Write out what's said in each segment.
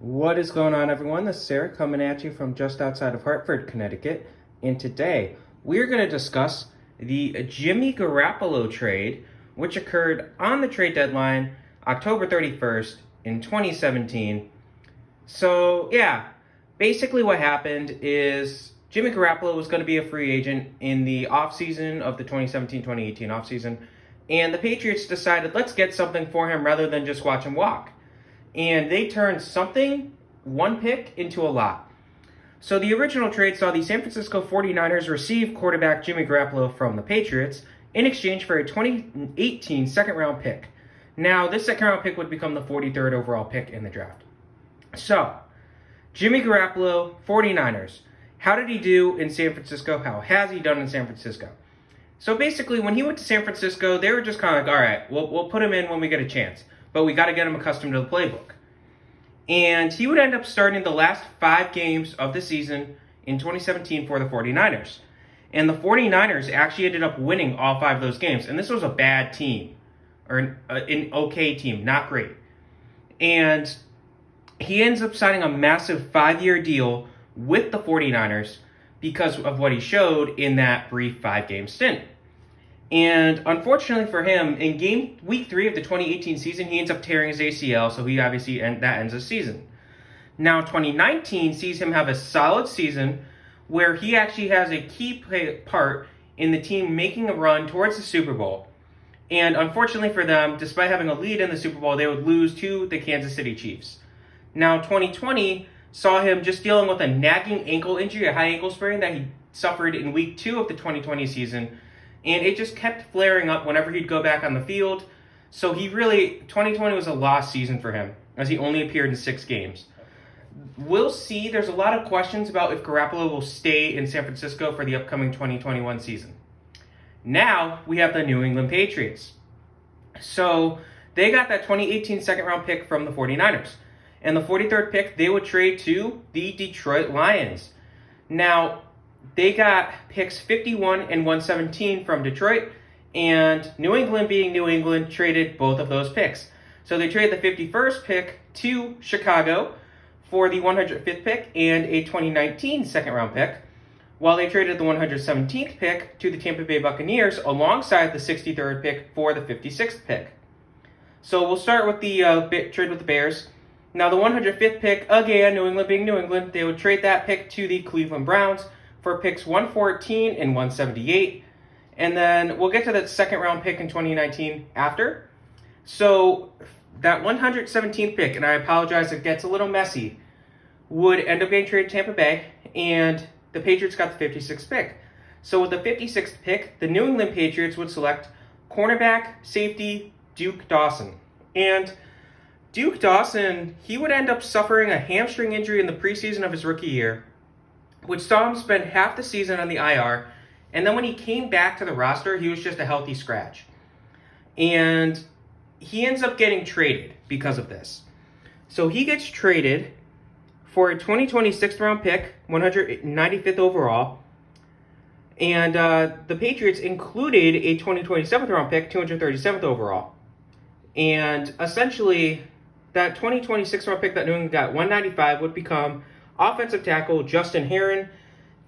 What is going on, everyone? This is Sarah coming at you from just outside of Hartford, Connecticut. And today we're going to discuss the Jimmy Garoppolo trade, which occurred on the trade deadline October 31st in 2017. So, basically what happened is Jimmy Garoppolo was going to be a free agent in the offseason of the 2017-2018 offseason. And the Patriots decided, let's get something for him rather than just watch him walk. And they turned one pick, into a lot. So the original trade saw the San Francisco 49ers receive quarterback Jimmy Garoppolo from the Patriots in exchange for a 2018 second-round pick. Now, this second-round pick would become the 43rd overall pick in the draft. So, Jimmy Garoppolo, 49ers. How did he do in San Francisco? How has he done in San Francisco? So basically, when he went to San Francisco, they were just kind of like, all right, we'll put him in when we get a chance. But we got to get him accustomed to the playbook. And he would end up starting the last 5 games of the season in 2017 for the 49ers. And the 49ers actually ended up winning all 5 of those games. And this was a bad team, or an okay team, not great. And he ends up signing a massive 5-year deal with the 49ers because of what he showed in that brief 5-game stint. And unfortunately for him, in week 3 of the 2018 season, he ends up tearing his ACL, so he obviously that ends his season. Now, 2019 sees him have a solid season where he actually has a key part in the team making a run towards the Super Bowl. And unfortunately for them, despite having a lead in the Super Bowl, they would lose to the Kansas City Chiefs. Now, 2020 saw him just dealing with a nagging ankle injury, a high ankle sprain that he suffered in week 2 of the 2020 season. And it just kept flaring up whenever he'd go back on the field. So 2020 was a lost season for him, as he only appeared in 6 games. We'll see. There's a lot of questions about if Garoppolo will stay in San Francisco for the upcoming 2021 season. Now, we have the New England Patriots. So, they got that 2018 second-round pick from the 49ers. And the 43rd pick, they would trade to the Detroit Lions. Now, they got picks 51 and 117 from Detroit, and New England, being New England, traded both of those picks. So they traded the 51st pick to Chicago for the 105th pick and a 2019 second-round pick, while they traded the 117th pick to the Tampa Bay Buccaneers alongside the 63rd pick for the 56th pick. So we'll start with the trade with the Bears. Now the 105th pick, again, New England being New England, they would trade that pick to the Cleveland Browns for picks 114 and 178. And then we'll get to that second-round pick in 2019 after. So that 117th pick, and I apologize, it gets a little messy, would end up getting traded to Tampa Bay, and the Patriots got the 56th pick. So with the 56th pick, the New England Patriots would select cornerback, safety, Duke Dawson. And Duke Dawson, he would end up suffering a hamstring injury in the preseason of his rookie year, which saw him spend half the season on the IR, and then when he came back to the roster, he was just a healthy scratch. And he ends up getting traded because of this. So he gets traded for a 2020 6th-round pick, 195th overall, and the Patriots included a 2020 7th-round pick, 237th overall. And essentially, that 2020 6th-round pick that New England got, 195, would become offensive tackle Justin Herron.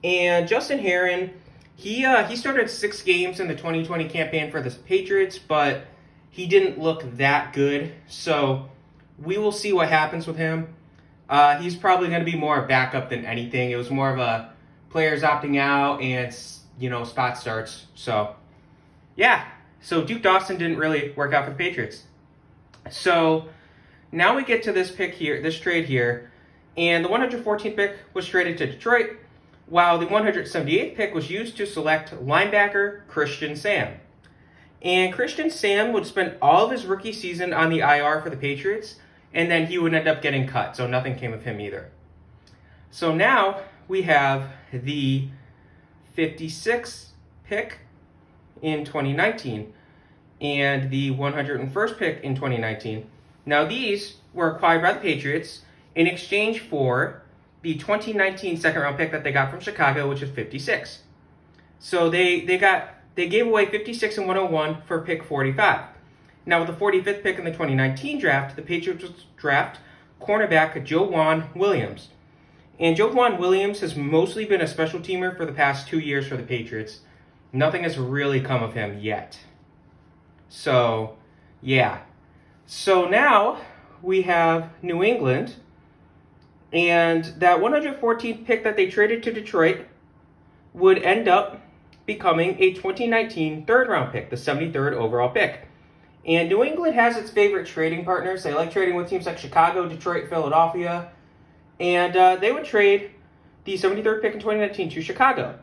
And Justin Herron, he started 6 games in the 2020 campaign for the Patriots, but he didn't look that good. So we will see what happens with him. He's probably going to be more a backup than anything. It was more of a players opting out and, spot starts. So, So Duke Dawson didn't really work out for the Patriots. So now we get to this trade here. And the 114th pick was traded to Detroit, while the 178th pick was used to select linebacker Christian Sam. And Christian Sam would spend all of his rookie season on the IR for the Patriots, and then he would end up getting cut, so nothing came of him either. So now we have the 56th pick in 2019 and the 101st pick in 2019. Now these were acquired by the Patriots in exchange for the 2019 second-round pick that they got from Chicago, which is 56. So they gave away 56 and 101 for pick 45. Now, with the 45th pick in the 2019 draft, the Patriots would draft cornerback Joejuan Williams. And Joejuan Williams has mostly been a special teamer for the past 2 years for the Patriots. Nothing has really come of him yet. So, yeah. So now we have New England, and that 114th pick that they traded to Detroit would end up becoming a 2019 third-round pick, the 73rd overall pick. And New England has its favorite trading partners. They like trading with teams like Chicago, Detroit, Philadelphia. And they would trade the 73rd pick in 2019 to Chicago.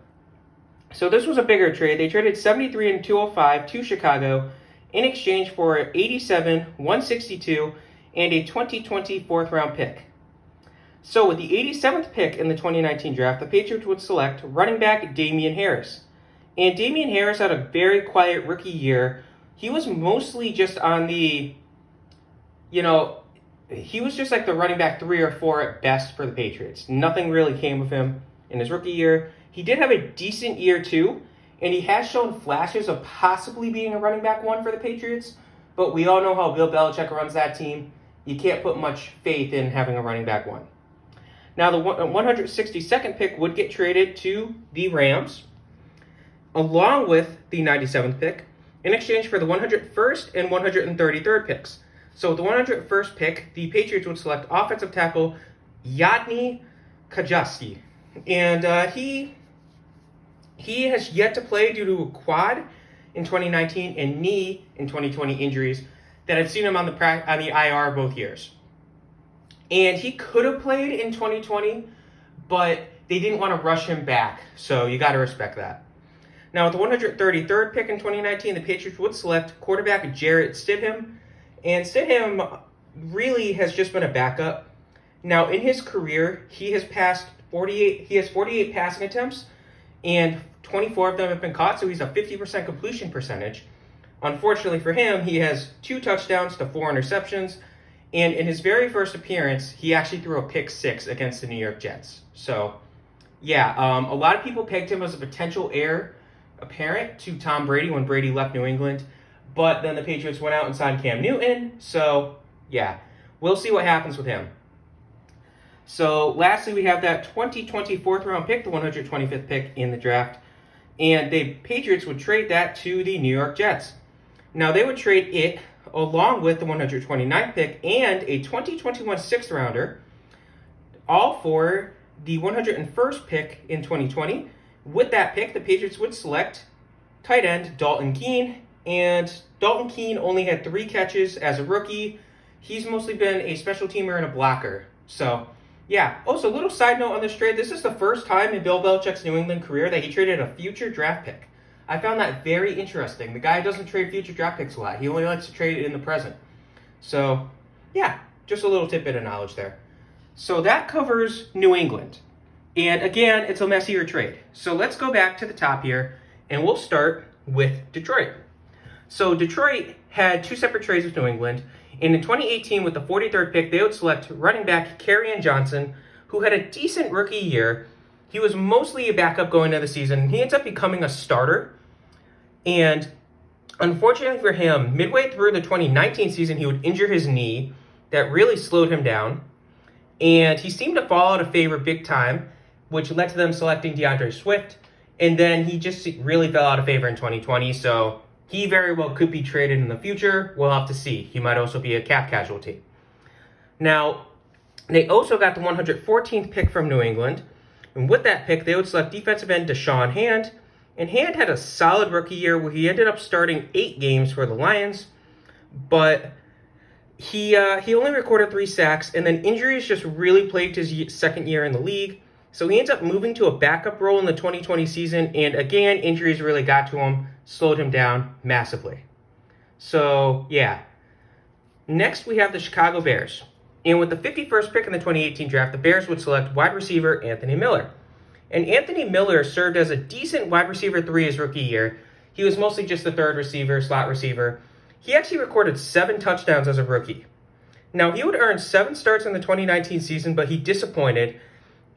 So this was a bigger trade. They traded 73 and 205 to Chicago in exchange for 87, 162, and a 2020 fourth-round pick. So with the 87th pick in the 2019 draft, the Patriots would select running back Damian Harris. And Damian Harris had a very quiet rookie year. He was mostly just on the, he was just like the running back 3 or 4 at best for the Patriots. Nothing really came of him in his rookie year. He did have a decent year too, and he has shown flashes of possibly being a running back 1 for the Patriots, but we all know how Bill Belichick runs that team. You can't put much faith in having a running back 1. Now the 162nd pick would get traded to the Rams, along with the 97th pick, in exchange for the 101st and 133rd picks. So with the 101st pick, the Patriots would select offensive tackle Yadni Kajasti. And he has yet to play due to a quad in 2019 and knee in 2020 injuries that have seen him on the IR both years. And he could have played in 2020, but they didn't want to rush him back, so you got to respect that. Now, with the 133rd pick in 2019, the Patriots would select quarterback Jarrett Stidham, and Stidham really has just been a backup. Now, in his career, he has 48 passing attempts, and 24 of them have been caught, so he's a 50% completion percentage. Unfortunately for him, he has 2 touchdowns to 4 interceptions, and in his very first appearance, he actually threw a pick 6 against the New York Jets. So, yeah, a lot of people pegged him as a potential heir apparent to Tom Brady when Brady left New England, but then the Patriots went out and signed Cam Newton, so yeah, we'll see what happens with him. So lastly, we have that 2020 fourth-round pick, the 125th pick in the draft, and the Patriots would trade that to the New York Jets. Now, they would trade it along with the 129th pick and a 2021 sixth-rounder, all for the 101st pick in 2020. With that pick, the Patriots would select tight end Dalton Keene, and Dalton Keene only had 3 catches as a rookie. He's mostly been a special teamer and a blocker. So, yeah. Also, a little side note on this trade. This is the first time in Bill Belichick's New England career that he traded a future draft pick. I found that very interesting. The guy doesn't trade future draft picks a lot. He only likes to trade it in the present. So, yeah, just a little tidbit of knowledge there. So that covers New England. And again, it's a messier trade. So let's go back to the top here, and we'll start with Detroit. So Detroit had 2 separate trades with New England, and in 2018, with the 43rd pick, they would select running back Kerryon Johnson, who had a decent rookie year. He was mostly a backup going into the season. He ends up becoming a starter, and unfortunately for him, midway through the 2019 season, he would injure his knee. That really slowed him down, and he seemed to fall out of favor big time, which led to them selecting DeAndre Swift, and then he just really fell out of favor in 2020, so he very well could be traded in the future. We'll have to see. He might also be a cap casualty. Now, they also got the 114th pick from New England, and with that pick, they would select defensive end Deshaun Hand, and Hand had a solid rookie year where he ended up starting 8 games for the Lions, but he only recorded 3 sacks, and then injuries just really plagued his second year in the league. So he ends up moving to a backup role in the 2020 season, and again, injuries really got to him, slowed him down massively. So, yeah. Next, we have the Chicago Bears. And with the 51st pick in the 2018 draft, the Bears would select wide receiver Anthony Miller. And Anthony Miller served as a decent wide receiver 3 his rookie year. He was mostly just the third receiver, slot receiver. He actually recorded 7 touchdowns as a rookie. Now, he would earn 7 starts in the 2019 season, but he disappointed.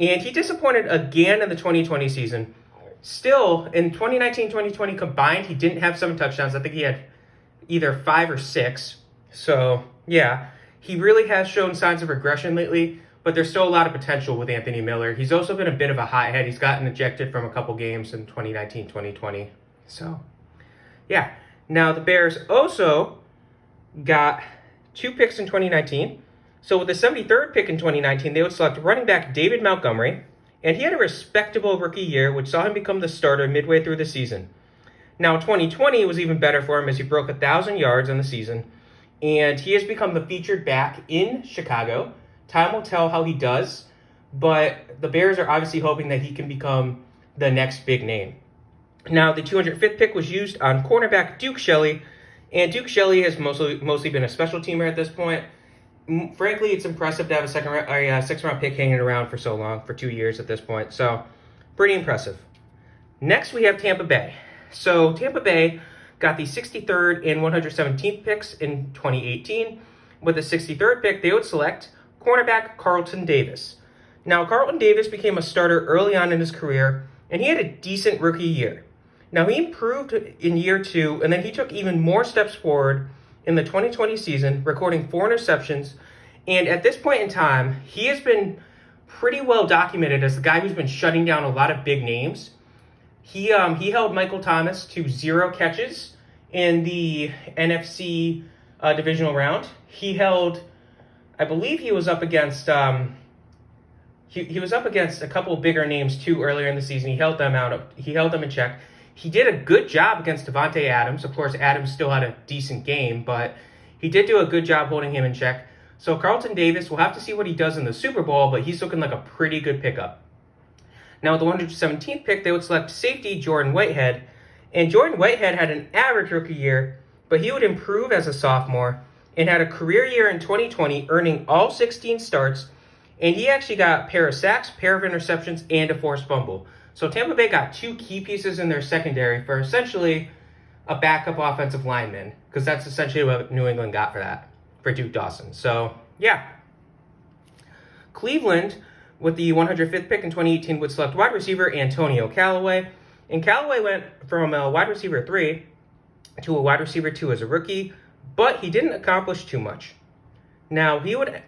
And he disappointed again in the 2020 season. Still, in 2019-2020 combined, he didn't have 7 touchdowns. I think he had either 5 or 6. So, yeah. he really has shown signs of regression lately, but there's still a lot of potential with Anthony Miller. He's also been a bit of a hothead. He's gotten ejected from a couple games in 2019, 2020. So, yeah. Now, the Bears also got 2 picks in 2019. So with the 73rd pick in 2019, they would select running back David Montgomery, and he had a respectable rookie year, which saw him become the starter midway through the season. Now, 2020 was even better for him as he broke 1,000 yards in the season, and he has become the featured back in Chicago. Time will tell how he does, but the Bears are obviously hoping that he can become the next big name. Now, the 205th pick was used on cornerback Duke Shelley, and Duke Shelley has mostly been a special teamer at this point. Frankly, it's impressive to have a sixth-round pick hanging around for so long, for 2 years at this point. So, pretty impressive. Next, we have Tampa Bay. So, Tampa Bay got the 63rd and 117th picks in 2018. With the 63rd pick, they would select cornerback Carlton Davis. Now, Carlton Davis became a starter early on in his career, and he had a decent rookie year. Now, he improved in year 2, and then he took even more steps forward in the 2020 season, recording 4 interceptions. And at this point in time, he has been pretty well documented as the guy who's been shutting down a lot of big names. He held Michael Thomas to 0 catches in the NFC divisional round. He held, I believe he was up against he was up against a couple bigger names too earlier in the season. He held them in check. He did a good job against Devontae Adams. Of course, Adams still had a decent game, but he did do a good job holding him in check. So Carlton Davis, we'll have to see what he does in the Super Bowl, but he's looking like a pretty good pickup. Now, with the 117th pick, they would select safety Jordan Whitehead. And Jordan Whitehead had an average rookie year, but he would improve as a sophomore and had a career year in 2020, earning all 16 starts. And he actually got a pair of sacks, pair of interceptions, and a forced fumble. So Tampa Bay got 2 key pieces in their secondary for essentially a backup offensive lineman, because that's essentially what New England got for Duke Dawson. So, yeah. Cleveland, with the 105th pick in 2018, would select wide receiver Antonio Callaway. And Callaway went from a wide receiver 3 to a wide receiver 2 as a rookie, but he didn't accomplish too much. Now, he would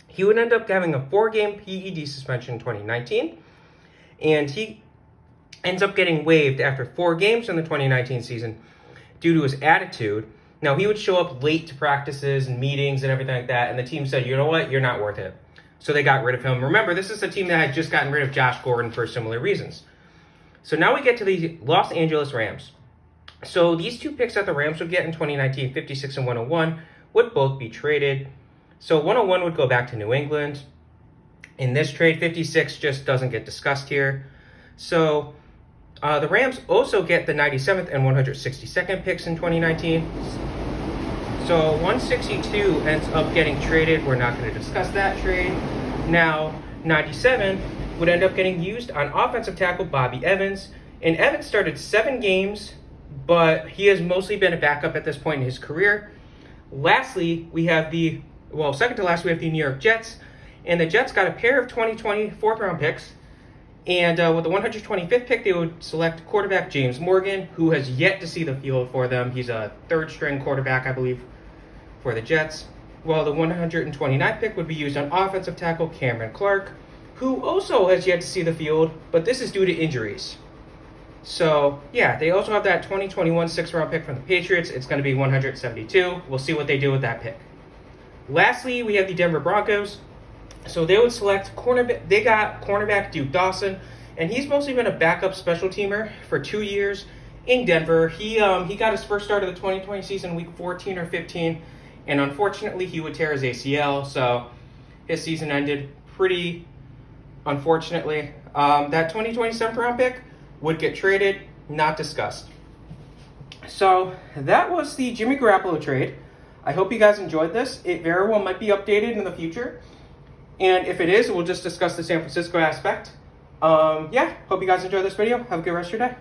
he would end up having a 4-game PED suspension in 2019, and he ends up getting waived after 4 games in the 2019 season due to his attitude. Now, he would show up late to practices and meetings and everything like that, and the team said, you know what, you're not worth it. So they got rid of him. Remember, this is a team that had just gotten rid of Josh Gordon for similar reasons. So now we get to the Los Angeles Rams. So these 2 picks that the Rams would get in 2019, 56 and 101, would both be traded. So 101 would go back to New England. In this trade, 56 just doesn't get discussed here. So the Rams also get the 97th and 162nd picks in 2019. So 162 ends up getting traded. We're not going to discuss that trade. Now, 97 would end up getting used on offensive tackle Bobby Evans. And Evans started 7 games, but he has mostly been a backup at this point in his career. Lastly, we have second to last, we have the New York Jets. And the Jets got a pair of 2020 4th-round picks. And with the 125th pick, they would select quarterback James Morgan, who has yet to see the field for them. He's a 3rd-string quarterback, I believe, for the Jets. While the 129th pick would be used on offensive tackle Cameron Clark, who also has yet to see the field, but this is due to injuries. So, yeah, they also have that 2021 6th-round pick from the Patriots. It's going to be 172. We'll see what they do with that pick. Lastly, we have the Denver Broncos. So they would select cornerback. They got cornerback Duke Dawson, and he's mostly been a backup special teamer for 2 years in Denver. He got his first start of the 2020 season, week 14 or 15, and unfortunately he would tear his ACL, so his season ended pretty unfortunately. That 2020 7th-round pick would get traded, not discussed. So that was the Jimmy Garoppolo trade. I hope you guys enjoyed this. It very well might be updated in the future. And if it is, we'll just discuss the San Francisco aspect. Hope you guys enjoyed this video. Have a good rest of your day.